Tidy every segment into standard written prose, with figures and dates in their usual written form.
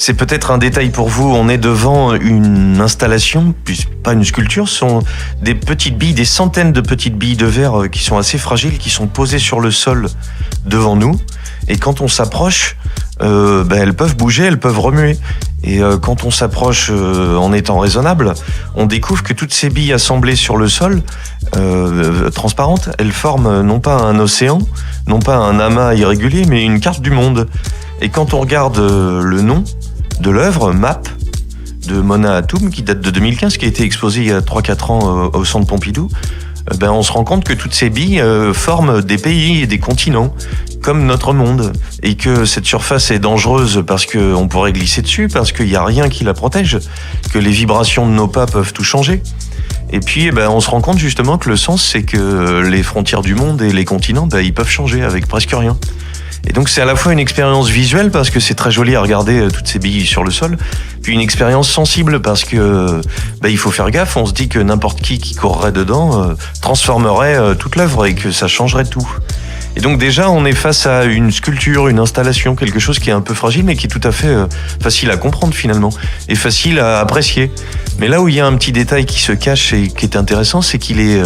C'est peut-être un détail pour vous, on est devant une installation, pas une sculpture, ce sont des petites billes, des centaines de petites billes de verre qui sont assez fragiles, qui sont posées sur le sol devant nous. Et quand on s'approche, elles peuvent bouger, elles peuvent remuer. Et quand on s'approche en étant raisonnable, on découvre que toutes ces billes assemblées sur le sol, transparentes, elles forment non pas un océan, non pas un amas irrégulier, mais une carte du monde. Et quand on regarde le nom de l'œuvre, Map, de Mona Hatoum, qui date de 2015, qui a été exposée il y a 3-4 ans au Centre Pompidou, on se rend compte que toutes ces billes forment des pays et des continents, comme notre monde, et que cette surface est dangereuse parce qu'on pourrait glisser dessus, parce qu'il n'y a rien qui la protège, que les vibrations de nos pas peuvent tout changer. Et puis, on se rend compte justement que le sens, c'est que les frontières du monde et les continents, ils peuvent changer avec presque rien. Et donc c'est à la fois une expérience visuelle parce que c'est très joli à regarder toutes ces billes sur le sol, puis une expérience sensible parce que il faut faire gaffe, on se dit que n'importe qui courrait dedans transformerait toute l'œuvre et que ça changerait tout. Et donc déjà on est face à une sculpture, une installation, quelque chose qui est un peu fragile mais qui est tout à fait facile à comprendre finalement et facile à apprécier. Mais là où il y a un petit détail qui se cache et qui est intéressant, c'est qu'il est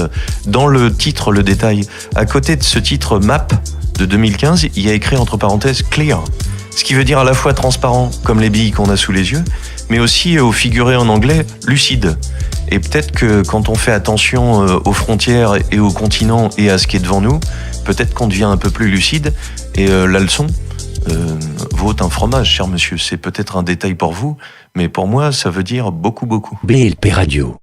dans le titre, le détail. À côté de ce titre Map de 2015, il y a écrit entre parenthèses Clear, ce qui veut dire à la fois transparent, comme les billes qu'on a sous les yeux, mais aussi au figuré en anglais, lucide. Et peut-être que quand on fait attention aux frontières et aux continents et à ce qui est devant nous, peut-être qu'on devient un peu plus lucide. Et la leçon vaut un fromage, cher monsieur. C'est peut-être un détail pour vous, mais pour moi, ça veut dire beaucoup, beaucoup. BLP Radio.